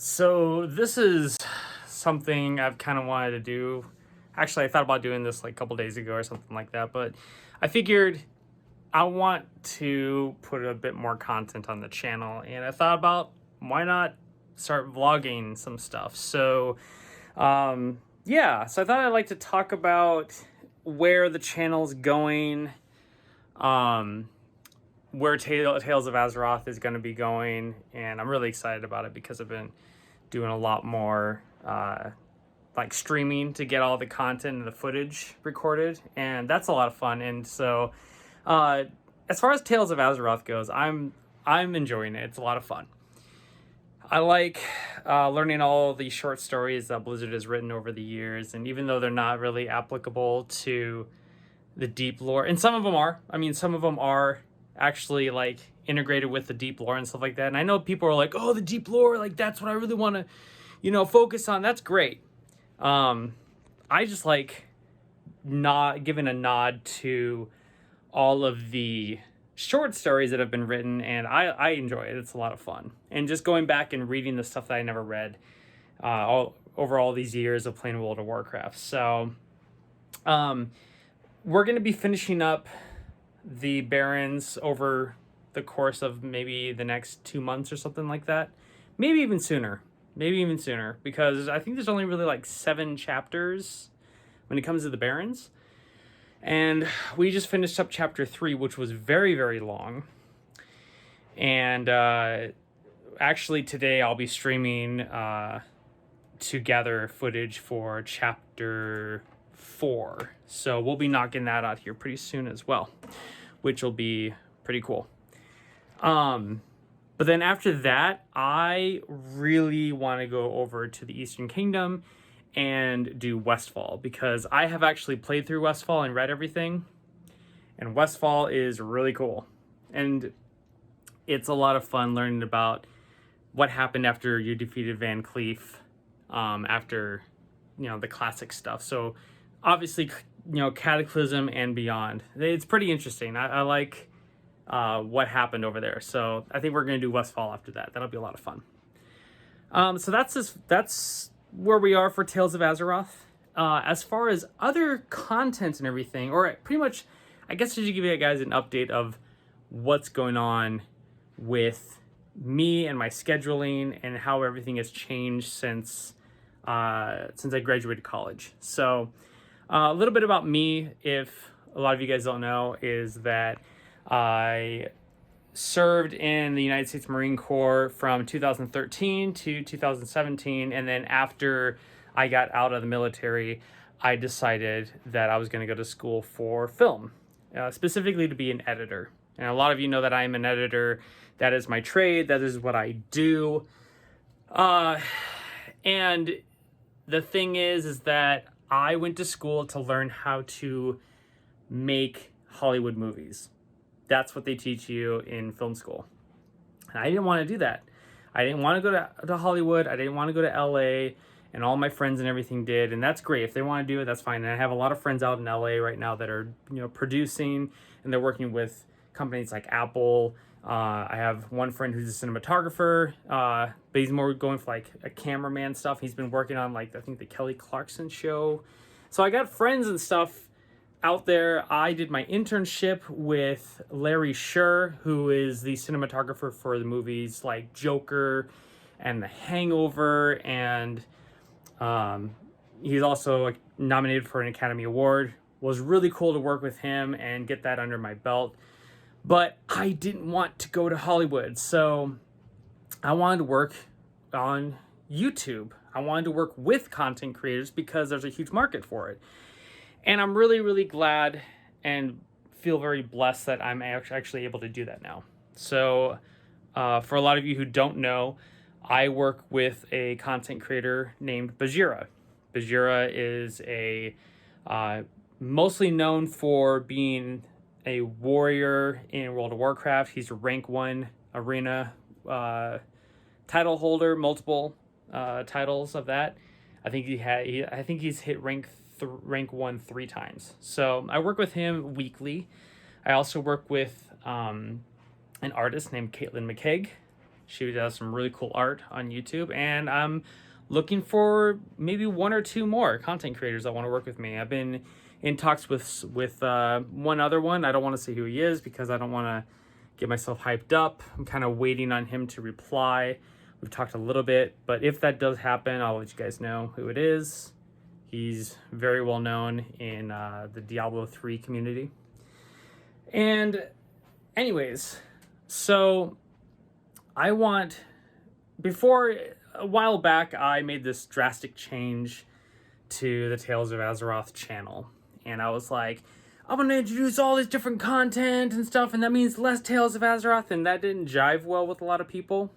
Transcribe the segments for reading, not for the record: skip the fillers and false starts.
So this is something I've kind of wanted to do. Actually, I thought about doing this like a couple days ago or something like that, but I figured I want to put a bit more content on the channel, and I thought about why not start vlogging some stuff. So I thought I'd like to talk about where the channel's going, um, where Tales of Azeroth is going to be going, and I'm really excited about it because I've been doing a lot more like streaming to get all the content and the footage recorded, and that's a lot of fun. And so as far as Tales of Azeroth goes, I'm enjoying it. It's a lot of fun. I like learning all the short stories that Blizzard has written over the years, and even though they're not really applicable to the deep lore, and some of them are, some of them are actually like integrated with the deep lore and stuff like that. And I know people are like, oh, the deep lore, like that's what I really want to, focus on. That's great. I just like not giving a nod to all of the short stories that have been written, and I enjoy it. It's a lot of fun. And just going back and reading the stuff that I never read over all these years of playing World of Warcraft. So we're going to be finishing up the Barrens over the course of maybe the next 2 months or something like that. Maybe even sooner, because I think there's only really like 7 chapters when it comes to the Barrens. And we just finished up chapter 3, which was very, very long. And actually today I'll be streaming to gather footage for chapter 4. So we'll be knocking that out here pretty soon as well, which will be pretty cool. But then after that, I really want to go over to the Eastern Kingdom and do Westfall, because I have actually played through Westfall and read everything, and Westfall is really cool. And it's a lot of fun learning about what happened after you defeated Van Cleef, after, the classic stuff. So obviously, Cataclysm and beyond. It's pretty interesting. I like what happened over there. So I think we're going to do Westfall after that. That'll be a lot of fun. So that's where we are for Tales of Azeroth. As far as other content and everything, or pretty much, I guess I should give you guys an update of what's going on with me and my scheduling and how everything has changed since I graduated college. So a little bit about me, if a lot of you guys don't know, is that I served in the United States Marine Corps from 2013 to 2017, and then after I got out of the military, I decided that I was going to go to school for film, specifically to be an editor. And a lot of you know that I'm an editor. That is my trade. That is what I do. And the thing is that I went to school to learn how to make Hollywood movies. That's what they teach you in film school. And I didn't want to do that. I didn't want to go to Hollywood. I didn't want to go to LA, and all my friends and everything did. And that's great. If they want to do it, that's fine. And I have a lot of friends out in LA right now that are, producing, and they're working with companies like Apple. I have one friend who's a cinematographer, but he's more going for like a cameraman stuff. He's been working on like, I think, the Kelly Clarkson show. So I got friends and stuff out there. I did my internship with Larry Sher, who is the cinematographer for the movies like Joker and The Hangover, and he's also nominated for an Academy Award. Was really cool to work with him and get that under my belt. But I didn't want to go to Hollywood, so I wanted to work on YouTube. I wanted to work with content creators because there's a huge market for it. And I'm really, really glad and feel very blessed that I'm actually able to do that now. So for a lot of you who don't know, I work with a content creator named Bajira. Bajira is a mostly known for being a warrior in World of Warcraft. He's a rank 1 arena title holder, multiple titles of that. I think he's hit rank 1 3 times. So I work with him weekly. I also work with an artist named Caitlin McKeag. She does some really cool art on YouTube, and I'm looking for maybe one or two more content creators that want to work with me. I've been in talks with one other one. I don't want to say who he is because I don't want to get myself hyped up. I'm kind of waiting on him to reply. We've talked a little bit, but if that does happen, I'll let you guys know who it is. He's very well known in the Diablo 3 community. And anyways, so before a while back, I made this drastic change to the Tales of Azeroth channel. And I was like, I'm going to introduce all this different content and stuff, and that means less Tales of Azeroth, and that didn't jive well with a lot of people.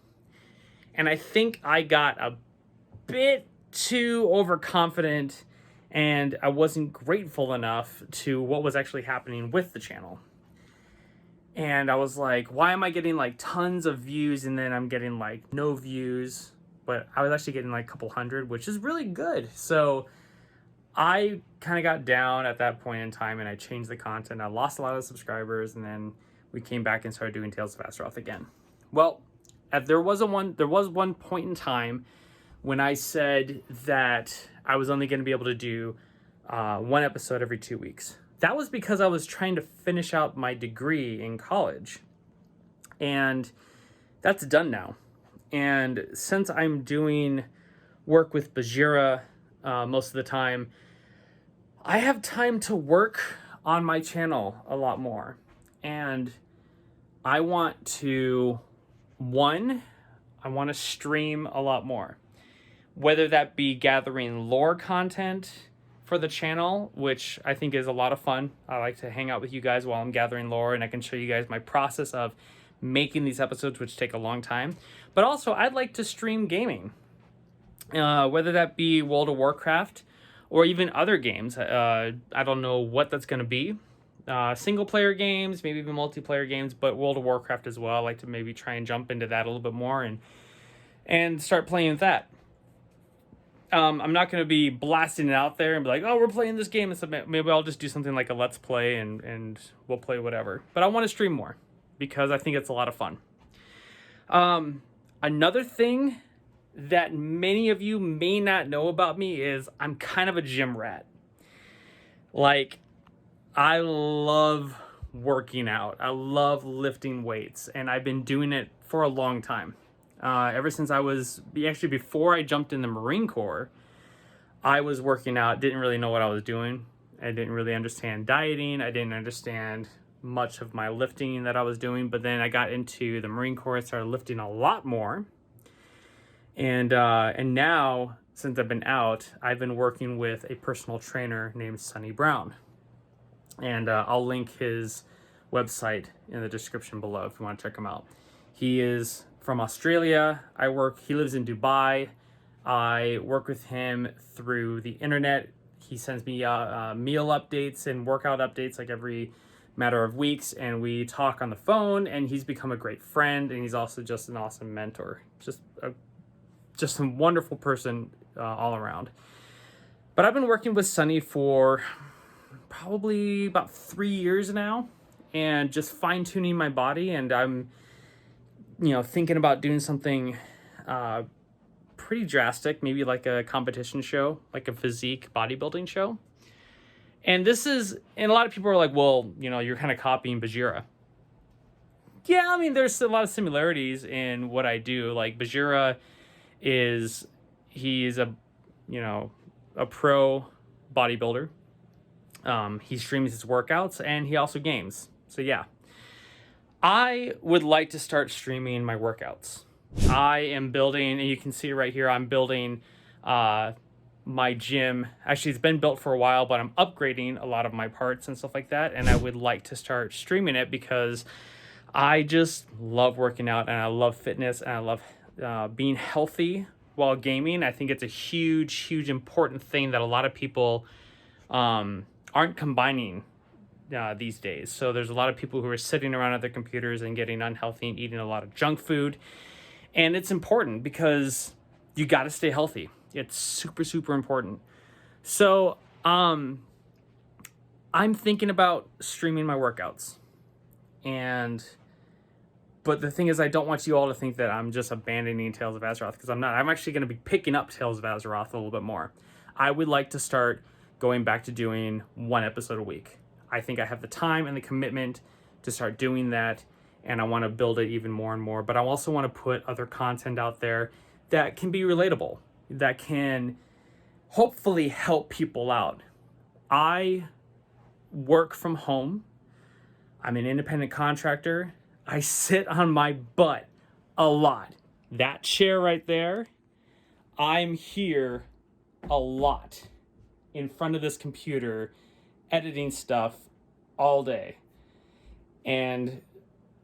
And I think I got a bit too overconfident, and I wasn't grateful enough to what was actually happening with the channel. And I was like, why am I getting like tons of views and then I'm getting like no views? But I was actually getting like a couple hundred, which is really good. So I kind of got down at that point in time, and I changed the content. I lost a lot of subscribers, and then we came back and started doing Tales of Azeroth again. Well, there was one point in time when I said that I was only going to be able to do one episode every 2 weeks. That was because I was trying to finish out my degree in college, and that's done now. And since I'm doing work with Bajira most of the time, I have time to work on my channel a lot more. And I want to stream a lot more, whether that be gathering lore content for the channel, which I think is a lot of fun. I like to hang out with you guys while I'm gathering lore, and I can show you guys my process of making these episodes, which take a long time. But also, I'd like to stream gaming, whether that be World of Warcraft or even other games. I don't know what that's going to be. Single player games, maybe even multiplayer games, but World of Warcraft as well. I like to maybe try and jump into that a little bit more and start playing with that. I'm not going to be blasting it out there and be like, oh, we're playing this game. Maybe I'll just do something like a Let's Play and we'll play whatever. But I want to stream more because I think it's a lot of fun. Another thing that many of you may not know about me is I'm kind of a gym rat. Like, I love working out. I love lifting weights, and I've been doing it for a long time. Ever since before I jumped in the Marine Corps, I was working out, didn't really know what I was doing. I didn't really understand dieting. I didn't understand much of my lifting that I was doing, but then I got into the Marine Corps, I started lifting a lot more. And now, since I've been out, I've been working with a personal trainer named Sonny Brown. And I'll link his website in the description below if you want to check him out. He is from Australia. He lives in Dubai. I work with him through the internet. He sends me meal updates and workout updates like every matter of weeks, and we talk on the phone, and he's become a great friend, and he's also just an awesome mentor. Just a wonderful person all around. But I've been working with Sonny for probably about 3 years now, and just fine-tuning my body, and I'm thinking about doing something pretty drastic, maybe like a competition show, like a physique bodybuilding show. And a lot of people are like, well, you're kind of copying Bajira. Yeah, I mean, there's a lot of similarities in what I do. Like, Bajira he's a pro bodybuilder. He streams his workouts, and he also games. So yeah, I would like to start streaming my workouts. I am building, and you can see right here, I'm building my gym. Actually, it's been built for a while, but I'm upgrading a lot of my parts and stuff like that, and I would like to start streaming it because I just love working out, and I love fitness, and I love being healthy while gaming. I think it's a huge important thing that a lot of people aren't combining these days. So there's a lot of people who are sitting around at their computers and getting unhealthy and eating a lot of junk food. And it's important because you got to stay healthy. It's super important. So I'm thinking about streaming my workouts. And But the thing is, I don't want you all to think that I'm just abandoning Tales of Azeroth, because I'm not. I'm actually going to be picking up Tales of Azeroth a little bit more. I would like to start going back to doing one episode a week. I think I have the time and the commitment to start doing that, and I want to build it even more and more. But I also want to put other content out there that can be relatable, that can hopefully help people out. I work from home. I'm an independent contractor. I sit on my butt a lot. That chair right there, I'm here a lot in front of this computer editing stuff all day. And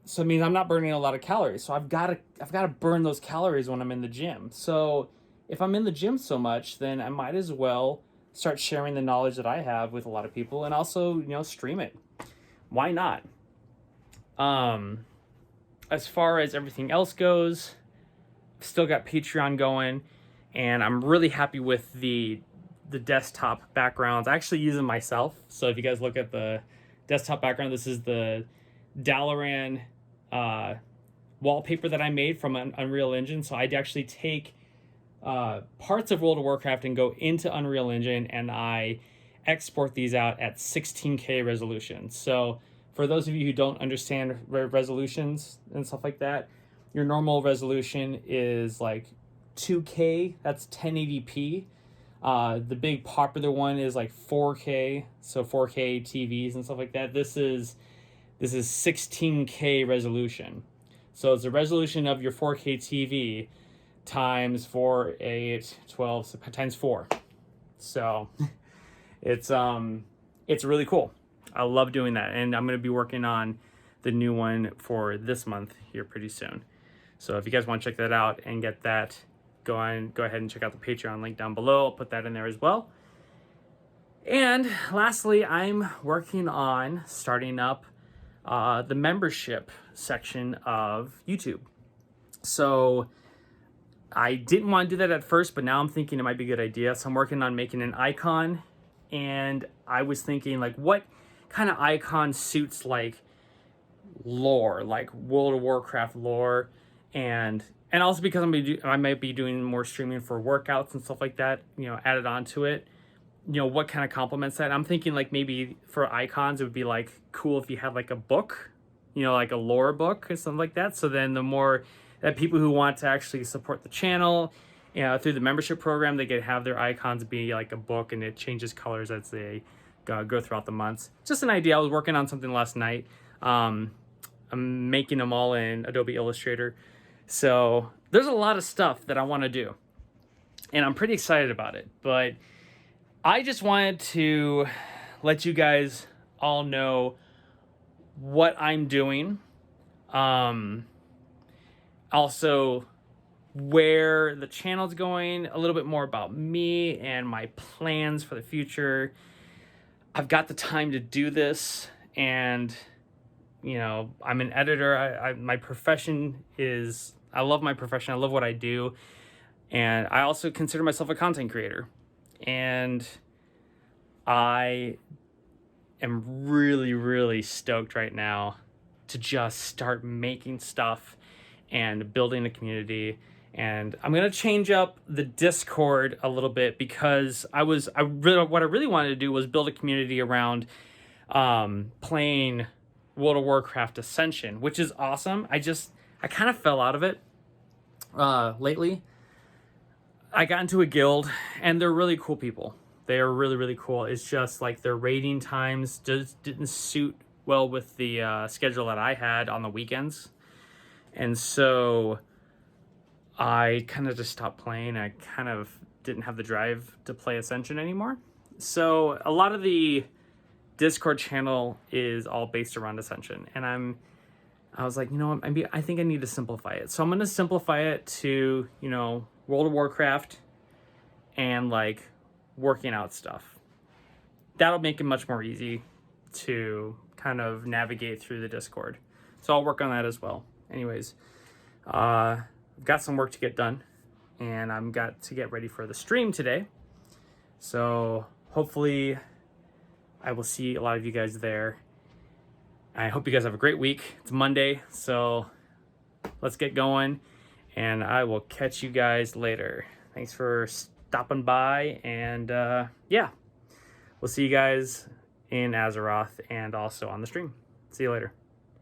so it means I'm not burning a lot of calories. So I've got to burn those calories when I'm in the gym. So if I'm in the gym so much, then I might as well start sharing the knowledge that I have with a lot of people, and also, stream it. Why not? As far as everything else goes, I've still got Patreon going, and I'm really happy with the desktop backgrounds. I actually use them myself. So if you guys look at the desktop background, this is the Dalaran wallpaper that I made from an Unreal Engine. So I'd actually take parts of World of Warcraft and go into Unreal Engine, and I export these out at 16K resolution. So for those of you who don't understand resolutions and stuff like that, your normal resolution is like 2K, that's 1080p. The big popular one is like 4K, so 4K TVs and stuff like that. This is 16K resolution. So it's the resolution of your 4K TV times 4, 8, 12, so times 4. So it's really cool. I love doing that, and I'm going to be working on the new one for this month here pretty soon. So if you guys want to check that out and get that, go ahead and check out the Patreon link down below. I'll put that in there as well. And lastly, I'm working on starting up the membership section of YouTube. So I didn't want to do that at first, but now I'm thinking it might be a good idea. So I'm working on making an icon, and I was thinking, like, what kind of icon suits like lore, like World of Warcraft lore, and also because I might be doing more streaming for workouts and stuff like that, added onto it. What kind of complements that? I'm thinking like maybe for icons, it would be like cool if you had like a book, like a lore book or something like that. So then the more that people who want to actually support the channel, through the membership program, they could have their icons be like a book, and it changes colors as they go throughout the months. Just an idea. I was working on something last night. I'm making them all in Adobe Illustrator. So there's a lot of stuff that I want to do, and I'm pretty excited about it. But I just wanted to let you guys all know what I'm doing. Also, where the channel's going, a little bit more about me and my plans for the future. I've got the time to do this, and I'm an editor. My profession is, I love my profession. I love what I do, and I also consider myself a content creator, and I am really, really stoked right now to just start making stuff and building a community. And I'm going to change up the Discord a little bit, because what I really wanted to do was build a community around playing World of Warcraft Ascension, which is awesome. I kind of fell out of it lately. I got into a guild, and they're really cool people. They are really, really cool. It's just like their raiding times just didn't suit well with the schedule that I had on the weekends. And so I kind of just stopped playing. I kind of didn't have the drive to play Ascension anymore. So a lot of the Discord channel is all based around Ascension. And I was like, I think I need to simplify it. So I'm going to simplify it to, World of Warcraft and like working out stuff. That'll make it much more easy to kind of navigate through the Discord. So I'll work on that as well. Anyways, I've got some work to get done, and I've got to get ready for the stream today. So hopefully I will see a lot of you guys there. I hope you guys have a great week. It's Monday, so let's get going, and I will catch you guys later. Thanks for stopping by, and yeah, we'll see you guys in Azeroth and also on the stream. See you later.